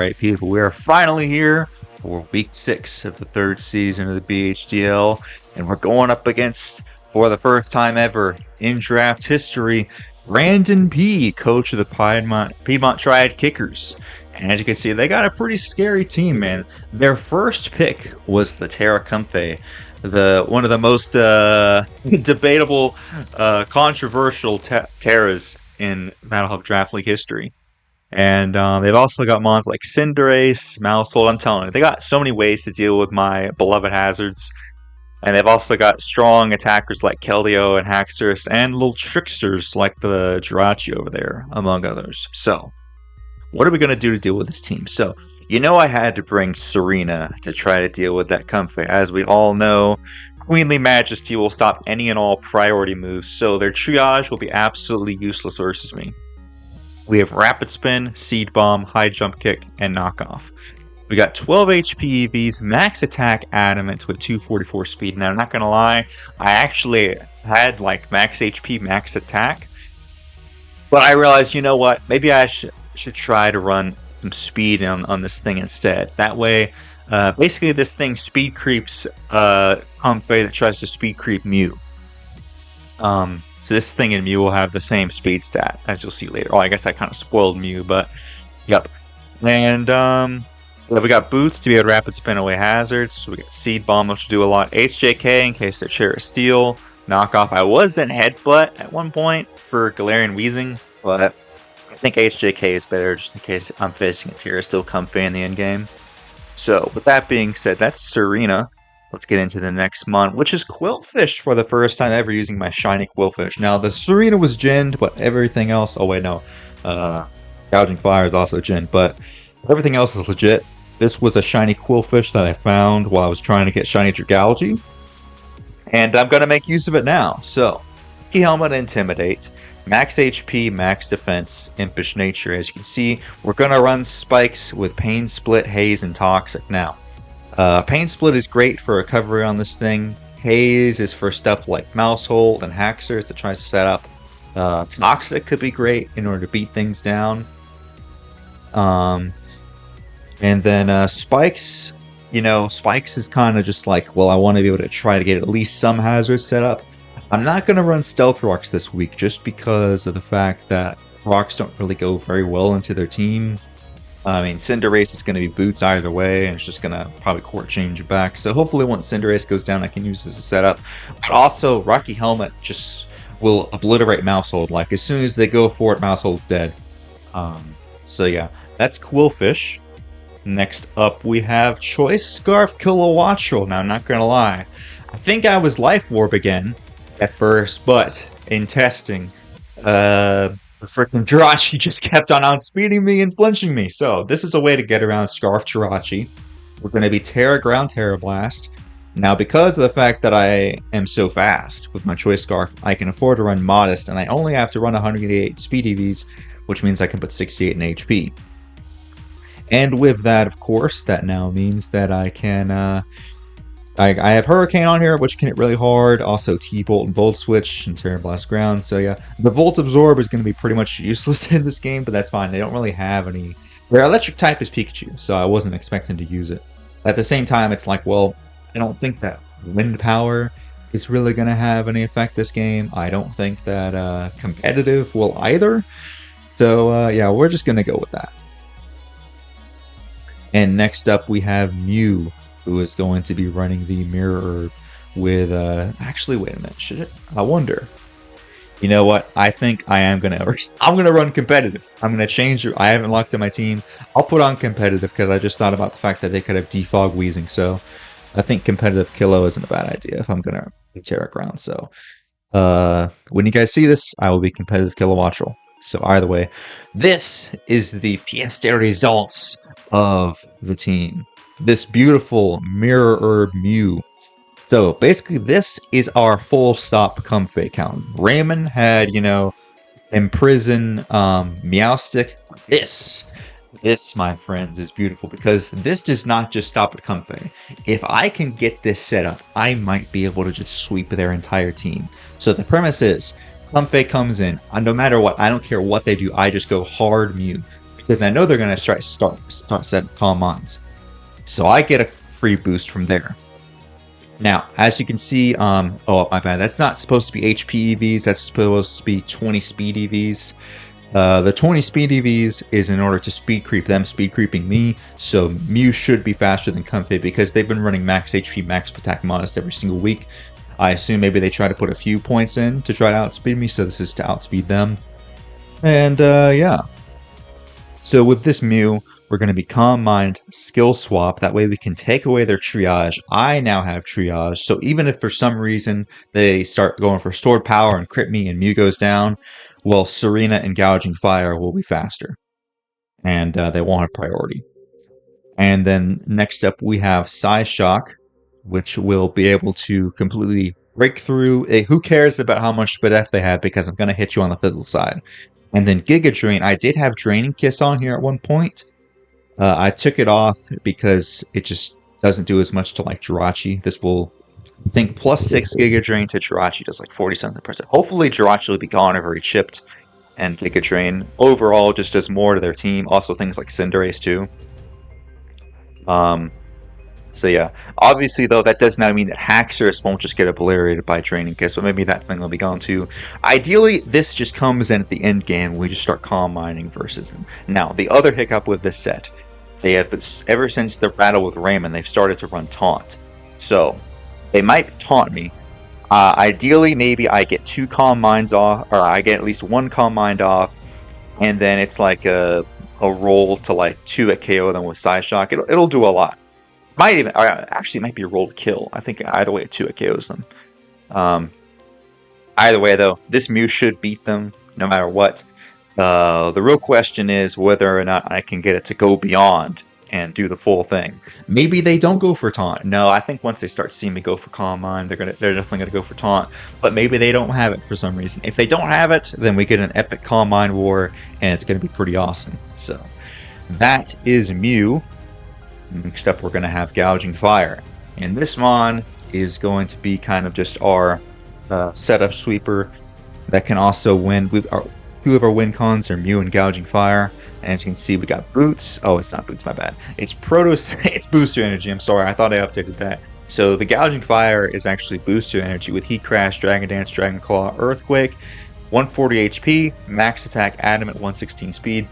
Alright people, we are finally here for week 6 of the 3rd season of the BHDL, and we're going up against, for the first time ever in draft history, Brandon P, coach of the Piedmont Triad Kickers. And as you can see, they got a pretty scary team, man. Their first pick was the Tera comfey, one of the most debatable, controversial teras in Battle Hub Draft League history. And they've also got mons like Cinderace, Mousehold. I'm telling you, they got so many ways to deal with my beloved hazards. And they've also got strong attackers like Keldeo and Haxorus, and little tricksters like the Jirachi over there, among others. So, what are we going to do to deal with this team? So, you know I had to bring Serena to try to deal with that comfey. As we all know, Queenly Majesty will stop any and all priority moves, so their triage will be absolutely useless versus me. We have Rapid Spin, Seed Bomb, High Jump Kick, and Knockoff. We got 12 HP EVs, max attack adamant with 244 speed. Now, I'm not gonna lie, I actually had like max HP, max attack, but I realized, you know what, maybe I should try to run some speed on this thing instead. That way, basically this thing speed creeps comfey that tries to speed creep Mew. So this thing in Mew will have the same speed stat, as you'll see later. Oh, I guess I kind of spoiled Mew, but yep. And we got Boots to be able to rapid spin away hazards. We got Seed Bomb, which will do a lot. HJK in case they're Chair of Steel. Knockoff. I was in Headbutt at one point for Galarian Weezing, but I think HJK is better just in case I'm facing a Chair of Steel comfey in the end game. So with that being said, that's Serena. Let's get into the next mon, which is Qwilfish for the first time ever using my shiny Qwilfish. Now, the Serena was ginned, but everything else... Oh, wait, no. Gouging Fire is also ginned, but everything else is legit. This was a shiny Qwilfish that I found while I was trying to get shiny Dragalge, and I'm going to make use of it now. So, Key Helmet, Intimidate, max HP, max defense, Impish Nature. As you can see, we're going to run spikes with Pain Split, Haze, and Toxic. Now, Pain Split is great for recovery on this thing. Haze is for stuff like Mousehold and Haxorus that tries to set up. Toxic could be great in order to beat things down. And then Spikes, you know, Spikes is kind of just like, well, I want to be able to try to get at least some hazards set up. I'm not going to run Stealth Rocks this week just because of the fact that Rocks don't really go very well into their team. I mean, Cinderace is going to be Boots either way, and it's just going to probably court change it back. So hopefully once Cinderace goes down, I can use this as a setup. But also, Rocky Helmet just will obliterate Mousehold. Like, as soon as they go for it, Mousehold's dead. So yeah, that's Qwilfish. Next up, we have Choice Scarf Kilowattrel. Now, I'm not going to lie. I think I was Life Orb again at first, but in testing, the freaking Jirachi just kept on outspeeding me and flinching me. So this is a way to get around Scarf Jirachi. We're going to be Tera Ground, Tera Blast. Now, because of the fact that I am so fast with my Choice Scarf, I can afford to run Modest, and I only have to run 188 speed EVs, which means I can put 68 in HP. And with that, of course, that now means that I can... I have Hurricane on here, which can hit really hard. Also, T-Bolt and Volt Switch and Tera Blast Ground. So yeah, the Volt Absorb is going to be pretty much useless in this game, but that's fine. They don't really have any... Their electric type is Pikachu, so I wasn't expecting to use it. At the same time, it's like, well, I don't think that Wind Power is really going to have any effect this game. I don't think that Competitive will either. So yeah, we're just going to go with that. And next up, we have Mew, who is going to be running the Mirror Herb with, actually, wait a minute, should it? I wonder. You know what? I think I am going to, I'm going to run Competitive. I'm going to change it. I haven't locked in my team. I'll put on Competitive because I just thought about the fact that they could have Defog Weezing. So I think Competitive Kilo isn't a bad idea if I'm going to be Tera Ground. So when you guys see this, I will be Competitive Kilowattrel. So either way, this is the pièce de results of the team. This beautiful Mirror Herb Mew. So basically this is our full stop comfey count. Raymond had, you know, Imprison, Meowstic. This, my friends, is beautiful because this does not just stop at comfey. If I can get this set up, I might be able to just sweep their entire team. So the premise is, comfey comes in, no matter what, I don't care what they do, I just go hard Mew. because I know they're going to start setting Calm Minds. So I get a free boost from there. Now, as you can see, oh, my bad, that's not supposed to be HP EVs, that's supposed to be 20 speed EVs. The 20 speed EVs is in order to speed creep them, speed creeping me, so MEW should be faster than Comfey because they've been running max HP, max attack modest every single week. I assume maybe they try to put a few points in to try to outspeed me, so this is to outspeed them. And yeah. So with this MEW, we're going to be Calm Mind, Skill Swap, that way we can take away their Triage. I now have Triage, so even if for some reason they start going for Stored Power and crit me and MEW goes down, well, Serena and Gouging Fire will be faster. And they won't have priority. And then next up we have Size Shock, which will be able to completely break through. Who cares about how much SPDF they have, because I'm going to hit you on the physical side. And then Giga Drain, I did have Draining Kiss on here at one point. I took it off because it just doesn't do as much to like Jirachi. This will, I think, +6 Giga Drain to Jirachi does like 40-something%. Hopefully Jirachi will be gone or chipped, and Giga Drain overall just does more to their team. Also things like Cinderace too. So yeah, obviously though, that does not mean that Haxorus won't just get obliterated by Draining Kiss, but maybe that thing will be gone too. Ideally, this just comes in at the end game. We just start Calm Minding versus them. Now, the other hiccup with this set, they have, ever since the battle with Raymond, they've started to run Taunt. So, they might taunt me. Ideally, maybe I get 2 Calm Minds off, or I get at least 1 Calm Mind off, and then it's like a roll to like 2 at KO them with Size Shock. It'll do a lot. Might even, actually, it might be a roll to kill. I think either way, 2 it KOs them. Either way, though, this MEW should beat them no matter what. The real question is whether or not I can get it to go beyond and do the full thing. Maybe they don't go for Taunt. No, I think once they start seeing me go for Calm Mind, they're definitely gonna go for Taunt. But maybe they don't have it for some reason. If they don't have it, then we get an epic Calm Mind war, and it's gonna be pretty awesome. So that is MEW. Next up, we're going to have Gouging Fire. And this Mon is going to be kind of just our setup sweeper that can also win. 2 of our win cons are MEW and Gouging Fire. And as you can see, we got Boots. Oh, it's not Boots, my bad. It's it's Booster Energy. I'm sorry, I thought I updated that. So the Gouging Fire is actually Booster Energy with Heat Crash, Dragon Dance, Dragon Claw, Earthquake, 140 HP, max attack, Adamant, 116 speed.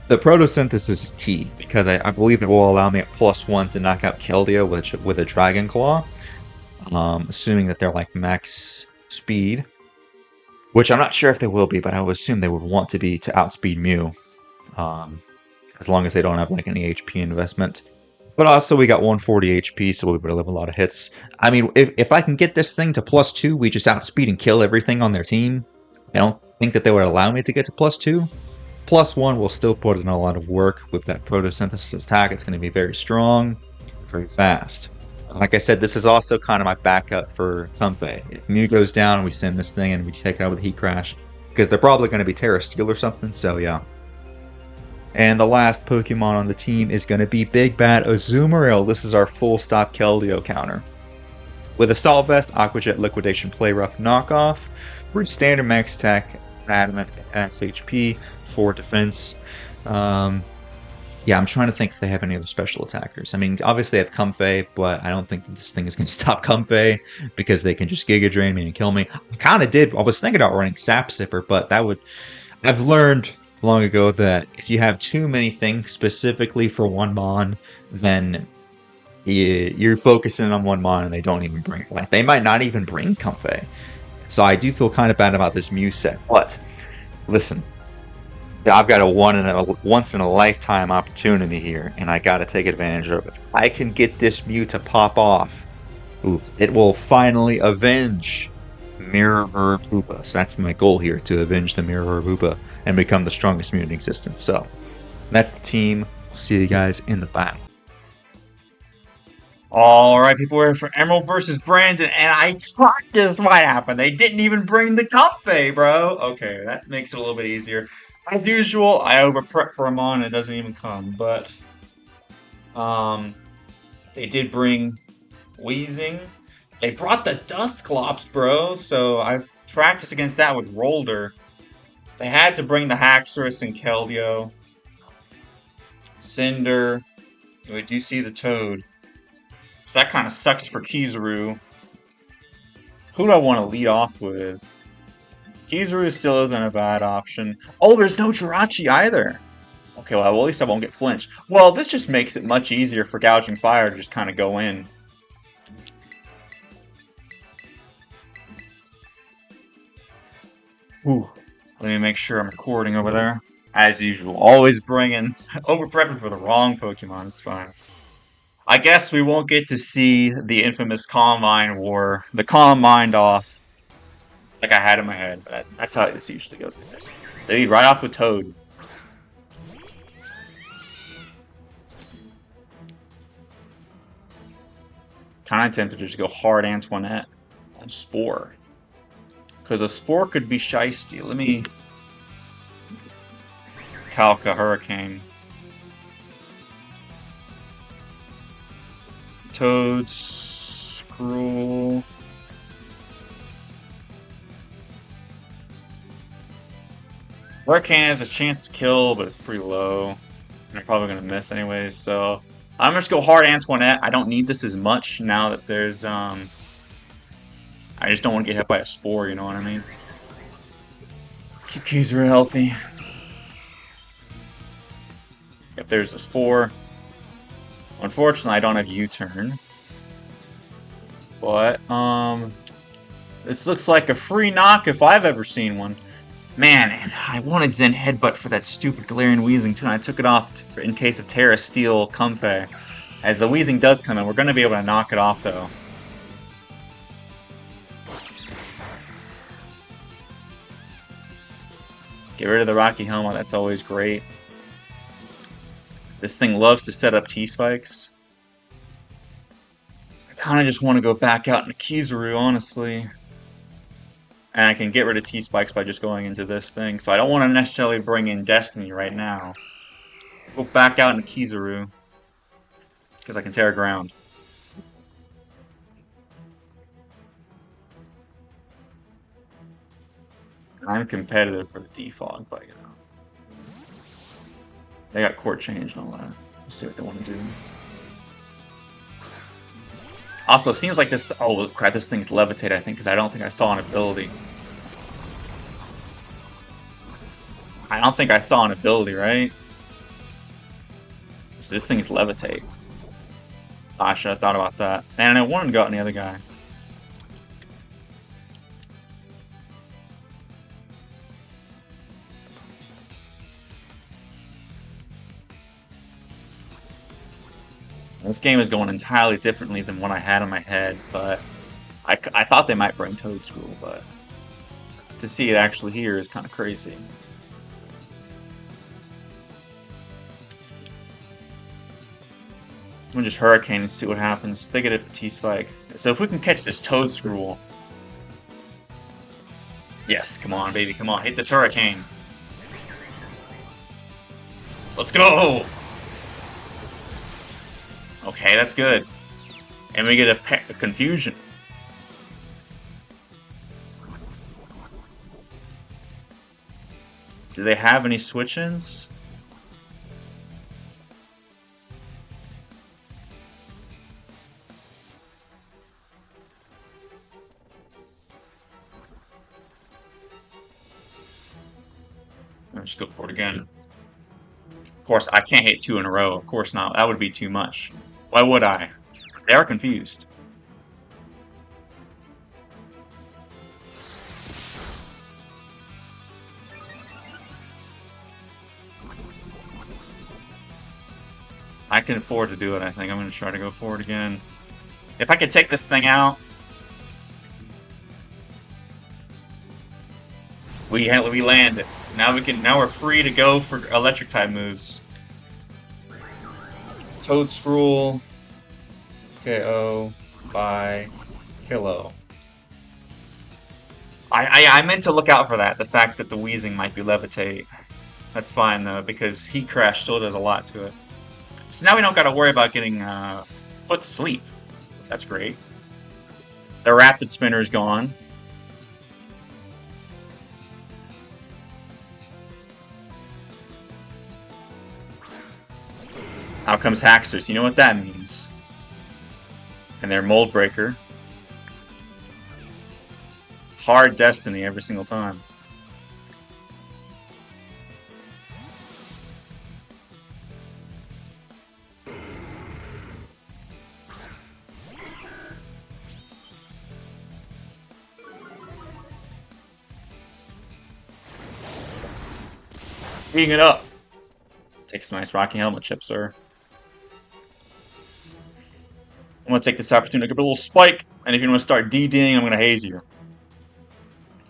The Photosynthesis is key, because I believe it will allow me at +1 to knock out Keldeo with a Dragon Claw. Assuming that they're like max speed. Which I'm not sure if they will be, but I would assume they would want to be to outspeed MEW. As long as they don't have like any HP investment. But also we got 140 HP, so we'll be able to live a lot of hits. I mean, if I can get this thing to +2, we just outspeed and kill everything on their team. I don't think that they would allow me to get to +2. +1 will still put in a lot of work with that Photosynthesis attack. It's going to be very strong, very fast. Like I said, this is also kind of my backup for Comfey. If MEW goes down, we send this thing and we take it out with Heat Crash, because they're probably going to be Tera Steel or something, so yeah. And the last Pokemon on the team is going to be Big Bad Azumarill. This is our full stop Keldeo counter. With Assault Vest, Aqua Jet, Liquidation, Play Rough, Knockoff, we're standard max attack, Adamant, max HP, 4 defense. Yeah, I'm trying to think if they have any other special attackers. I mean, obviously they have Comfey, but I don't think that this thing is going to stop Comfey, because they can just Giga Drain me and kill me. I was thinking about running Sap Sipper, but that would... I've learned long ago that if you have too many things specifically for one Mon, then you're focusing on one Mon and they don't even bring... Like, they might not even bring Comfey. So I do feel kind of bad about this MEW set, but listen, I've got a once in a lifetime opportunity here, and I got to take advantage of it. If I can get this MEW to pop off, it will finally avenge Mirror Hoopa. So that's my goal here, to avenge the Mirror Hoopa and become the strongest MEW in existence. So that's the team. See you guys in the battle. Alright, people, we're here for Emerald versus Brandon, and I thought this might happen. They didn't even bring the Comfey, bro. Okay, that makes it a little bit easier. As usual, I over-prep for him on, and it doesn't even come, but... they did bring Weezing. They brought the Dusclops, bro, so I practiced against that with Rolder. They had to bring the Haxorus and Keldeo. Cinder. We do see the Toad. So that kind of sucks for Kizaru. Who do I want to lead off with? Kizaru still isn't a bad option. Oh, there's no Jirachi either! Okay, well, at least I won't get flinched. Well, this just makes it much easier for Gouging Fire to just kind of go in. Ooh, let me make sure I'm recording over there. As usual, always bringing over-prepping for the wrong Pokemon, it's fine. I guess we won't get to see the infamous Calm Mind War, the Calm Mind off, like I had in my head, but that's how this usually goes, guys. They lead right off with Toad. Kind of tempted to just go hard Antoinette on Spore. Because a Spore could be shiesty. Let me calc a Hurricane. Toad, Scroll. Hurricane has a chance to kill, but it's pretty low. And I'm probably going to miss anyways, so I'm just go hard Antoinette. I don't need this as much now that there's, I just don't want to get hit by a Spore, you know what I mean? Keep Kizaru healthy. If there's a Spore. Unfortunately, I don't have U-turn. But, this looks like a free knock if I've ever seen one. Man, I wanted Zen Headbutt for that stupid Galarian Weezing too, and I took it off in case of Tera Steel Comfey. As the Weezing does come in, we're going to be able to knock it off, though. Get rid of the Rocky Helmet, that's always great. This thing loves to set up T-Spikes. I kind of just want to go back out into Kizaru, honestly. And I can get rid of T-Spikes by just going into this thing. So I don't want to necessarily bring in Destiny right now. Go back out into Kizaru. Because I can tear ground. I'm competitive for the defog, but you know. They got court change and all that. We'll see what they want to do. Also, it seems like this... Oh, crap, this thing's levitate, I think, because I don't think I saw an ability. I don't think I saw an ability, right? So this thing's levitate. Oh, I should have thought about that. And I wanted to go out on the other guy. This game is going entirely differently than what I had in my head, but I thought they might bring Toadstool, but to see it actually here is kind of crazy. I'm gonna just Hurricane and see what happens if they get a T-Spike. So if we can catch this Toadstool. Yes, come on, baby, come on, hit this Hurricane. Let's go! Okay, that's good. And we get a Confusion. Do they have any switch-ins? Let's just go for it again. Of course, I can't hit 2 in a row. Of course not. That would be too much. Why would I? They are confused. I can afford to do it, I think. I'm going to try to go forward again. If I could take this thing out... We land it. Now we're free to go for electric type moves. Toadstool, KO by Kilo. I meant to look out for that, the fact that the Weezing might be levitate. That's fine though, because Heat Crash still does a lot to it. So now we don't gotta worry about getting put to sleep. So that's great. The Rapid Spinner is gone. Out comes Haxers. You know what that means. And their Mold Breaker. Hard Destiny every single time. Eating it up. Take some nice Rocky Helmet chips, sir. I'm going to take this opportunity to give a little spike, and if you want to start DDing, I'm going to haze you.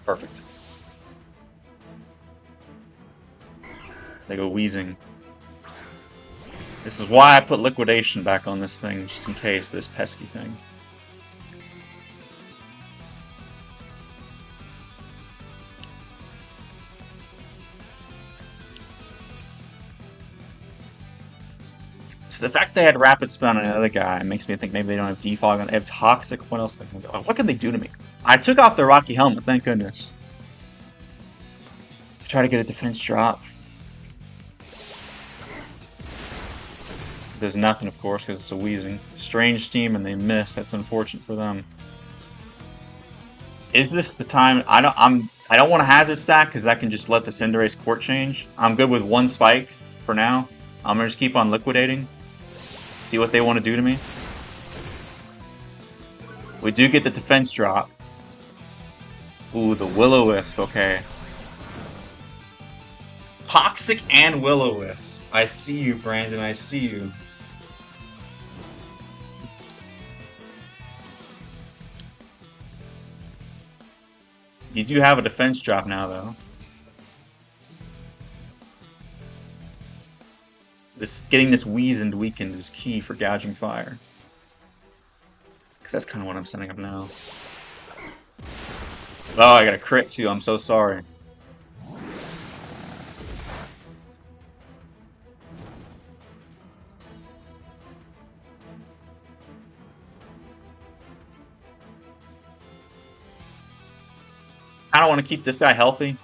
Perfect. They go wheezing. This is why I put liquidation back on this thing, just in case this pesky thing. So the fact they had Rapid Spin on another guy makes me think maybe they don't have Defog. They have Toxic. What else? What can they do to me? I took off the Rocky Helmet, thank goodness. Try to get a defense drop. There's nothing, of course, because it's a wheezing. Strange team, and they miss. That's unfortunate for them. Is this the time? I don't want a hazard stack because that can just let the Cinderace court change. I'm good with one spike for now. I'm gonna just keep on liquidating. See what they want to do to me. We do get the defense drop. Ooh, the Will-O-Wisp, okay. Toxic and Will-O-Wisp. I see you, Brandon, I see you. You do have a defense drop now, though. Getting this weazened weakened is key for gouging fire. Because that's kind of what I'm setting up now. Oh, I got a crit too. I'm so sorry. I don't want to keep this guy healthy.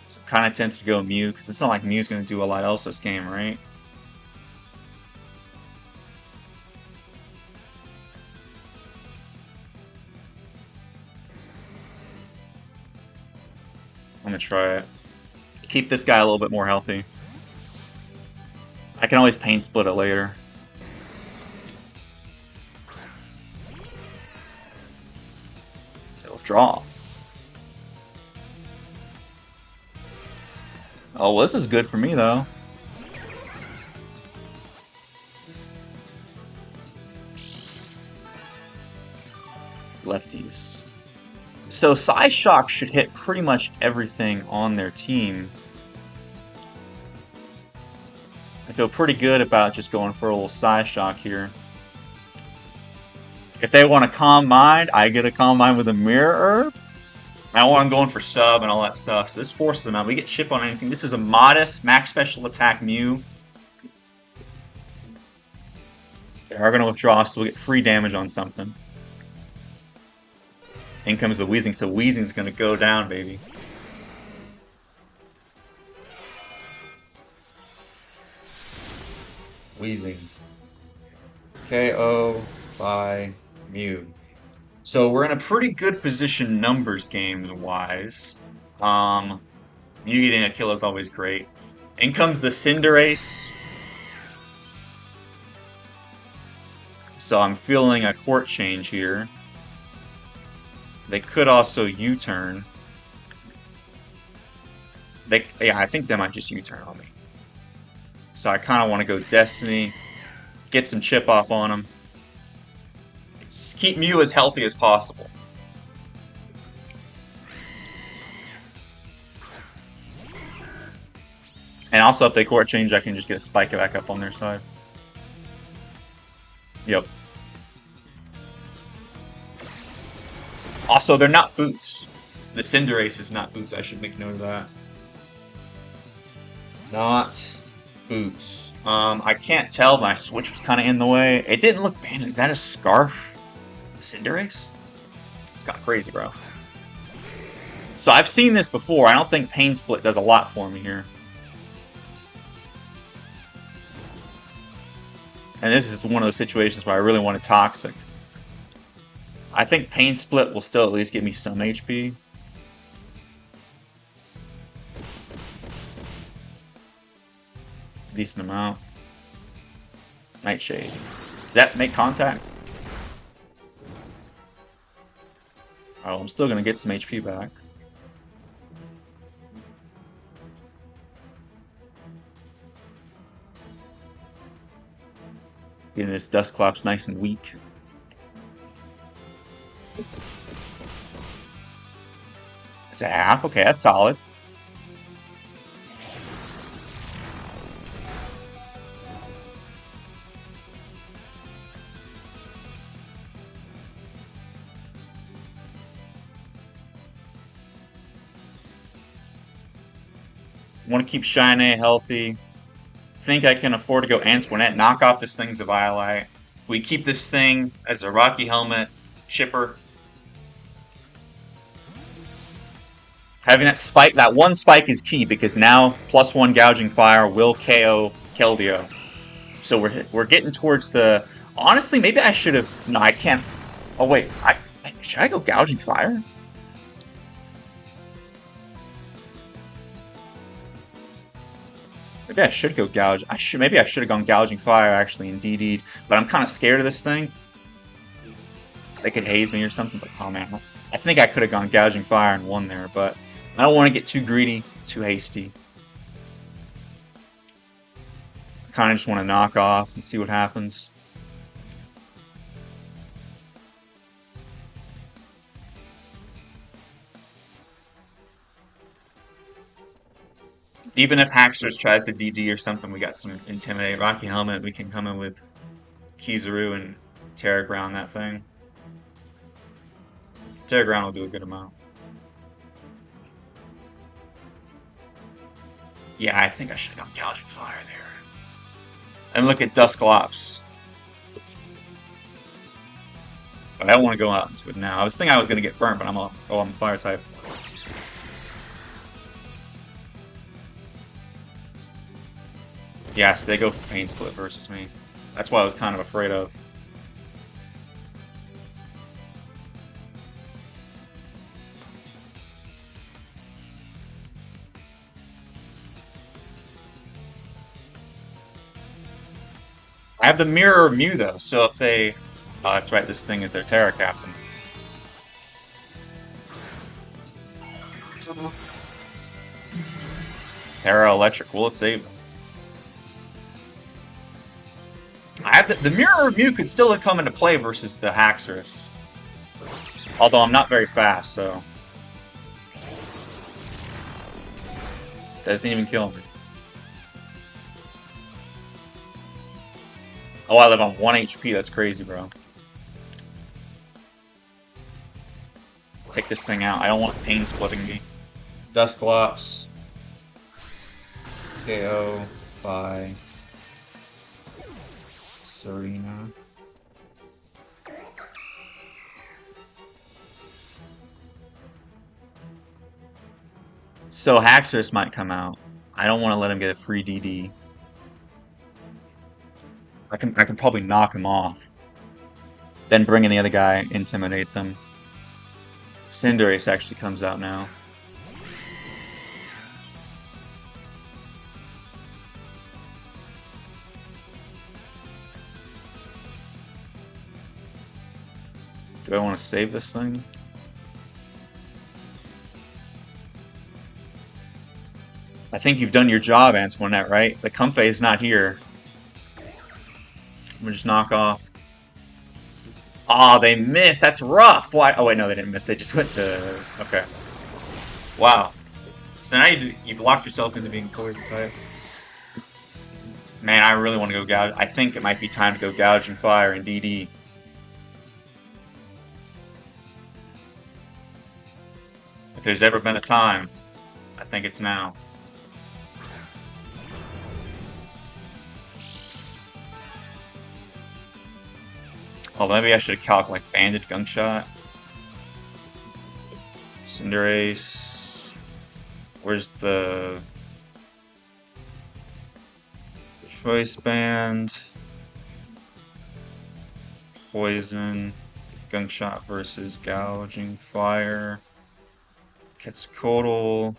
So I'm kind of tempted to go Mew, because it's not like Mew's going to do a lot else this game, right? I'm going to try it. Keep this guy a little bit more healthy. I can always pain split it later. They'll withdraw. Oh, well, this is good for me, though. Lefties. So, Psyshock should hit pretty much everything on their team. I feel pretty good about just going for a little Psyshock here. If they want a Calm Mind, I get a Calm Mind with a Mirror Herb. I want them going for sub and all that stuff, so this forces them out. We get chip on anything. This is a modest max special attack Mew. They are going to withdraw, so we'll get free damage on something. In comes the Weezing, so Weezing's going to go down, baby. Weezing. KO by Mew. So we're in a pretty good position numbers games wise. Mew getting a kill is always great. In comes the Cinderace. So I'm feeling a court change here. They could also U-turn. Yeah, I think they might just U-turn on me. So I kind of want to go Destiny, get some chip off on them. Keep Mew as healthy as possible. And also, if they court change, I can just get a spike back up on their side. Yep. Also, they're not boots. The Cinderace is not boots. I should make note of that. Not boots. I can't tell. My switch was kind of in the way. It didn't look bad. Is that a scarf? Cinderace? It's kind of crazy, bro. So I've seen this before. I don't think Pain Split does a lot for me here. And this is one of those situations where I really wanted Toxic. I think Pain Split will still at least give me some HP. Decent amount. Nightshade. Does that make contact? Oh, I'm still gonna get some HP back. Getting this Dusclops nice and weak. Is that half? Okay, that's solid. Want to keep Shine healthy. Think I can afford to go Antoinette. Knock off this thing's a Violite. We keep this thing as a Rocky Helmet shipper. Having that spike, that one spike is key because now +1 Gouging Fire will KO Keldeo. So we're getting towards the. Honestly, maybe I should have. No, I can't. Oh wait, should I go Gouging Fire? Maybe I should go Gouge. Maybe I should have gone Gouging Fire actually and DD'd, but I'm kind of scared of this thing. They could haze me or something, but oh man, I think I could have gone Gouging Fire and won there, but I don't want to get too greedy, too hasty. I kind of just want to knock off and see what happens. Even if Haxorus tries to DD or something, we got some Intimidate. Rocky Helmet, we can come in with Kizaru and Tera Ground that thing. Tera Ground will do a good amount. Yeah, I think I should have gone Gouging Fire there. And look at Dusclops. But I don't want to go out into it now. I was thinking I was going to get burnt, but I'm the Fire type. Yes, they go for Pain Split versus me. That's what I was kind of afraid of. I have the Mirror Mew though, so if they... Oh, that's right, this thing is their Tera Captain. Tera Electric, will it save them? I have the Mirror Mew could still come into play versus the Haxorus. Although I'm not very fast, so... Doesn't even kill me. Oh, I live on 1 HP, that's crazy, bro. Take this thing out. I don't want Pain Splitting me. Dusclops. KO by Serena. So Haxorus might come out. I don't want to let him get a free DD. I can probably knock him off. Then bring in the other guy, intimidate them. Cinderace actually comes out now. Do I want to save this thing? I think you've done your job, Antoinette, right? The comfey is not here. I'm gonna just knock off. Oh, they missed. That's rough. Why? Oh wait, no, they didn't miss. They just went the. Okay. Wow. So now you've locked yourself into being poison type. Man, I really want to go gouge. I think it might be time to go Gouging Fire and DD. If there's ever been a time, I think it's now. Oh, maybe I should have calculated like Banded Gunk Shot. Cinderace. Where's the Choice Band? poison. Gunshot versus gouging fire. Quetzalcoatl.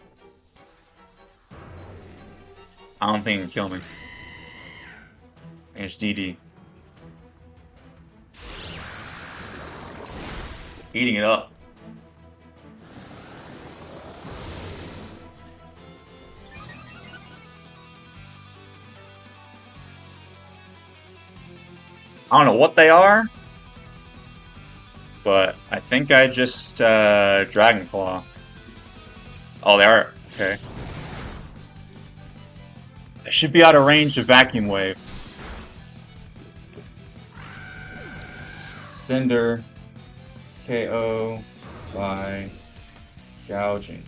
I don't think it can kill me. HDD. Eating it up. I don't know what they are, but I think I just Dragon Claw. Oh, they are. Okay. I should be out of range of Vacuum Wave. Cinder. KO by gouging.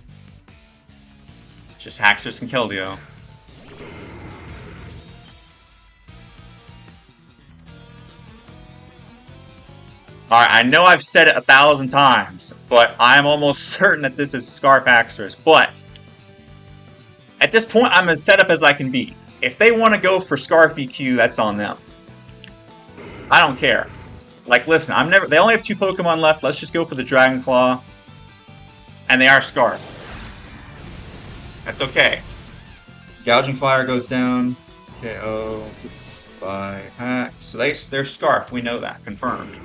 Just Haxorus and Keldeo. Alright, I know I've said it 1,000 times, but I'm almost certain that this is Scarf Haxorus. But at this point, I'm as set up as I can be. If they want to go for Scarf EQ, that's on them. I don't care. Like, listen, they only have 2 Pokemon left. Let's just go for the Dragon Claw. And they are Scarf. That's okay. Gouging Fire goes down. KO by Hack. So they're Scarf. We know that. Confirmed.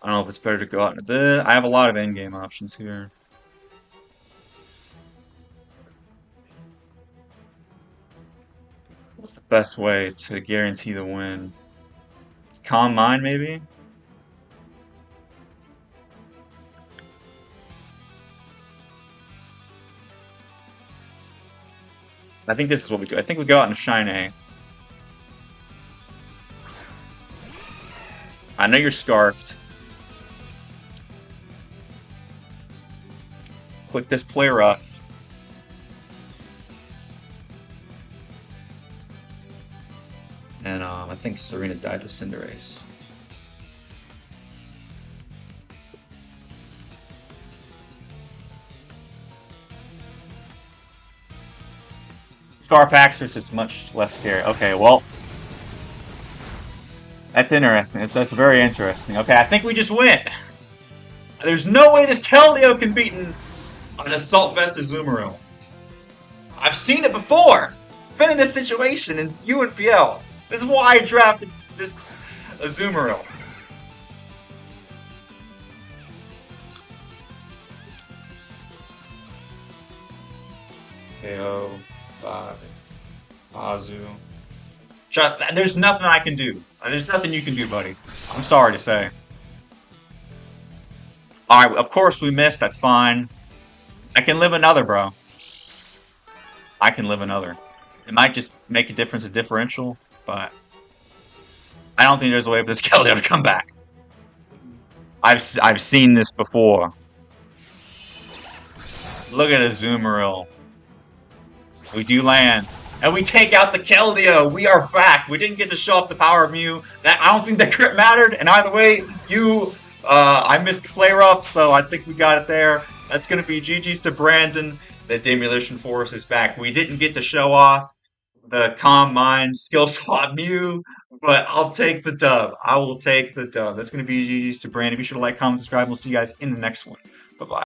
I don't know if it's better to go out into this. I have a lot of endgame options here. What's the best way to guarantee the win? Calm Mind, maybe? I think this is what we do. I think we go out and Shine A. I know you're Scarfed. Click this Play Rough. And I think Serena died with Cinderace. Scarf Haxorus is much less scary. Okay, well, that's interesting. That's very interesting. Okay, I think we just win. There's no way this Keldeo can beat an Assault Vest Azumarill. I've seen it before. Been in this situation in UNPL. This is why I drafted this Azumarill. KO by Azu. There's nothing I can do. There's nothing you can do, buddy. I'm sorry to say. Alright, of course we missed. That's fine. I can live another, bro. I can live another. It might just make a difference, a differential, but I don't think there's a way for this Keldeo to come back. I've seen this before. Look at Azumarill. We do land. And we take out the Keldeo. We are back. We didn't get to show off the power of Mew. I don't think that crit mattered. And either way, I missed the play rough, so I think we got it there. That's going to be GG's to Brandon. The Demolition Force is back. We didn't get to show off the Calm Mind skill swap Mew, but I'll take the dub. I will take the dub. That's going to be GG's to Brandon. Be sure to like, comment, subscribe. We'll see you guys in the next one. Bye-bye.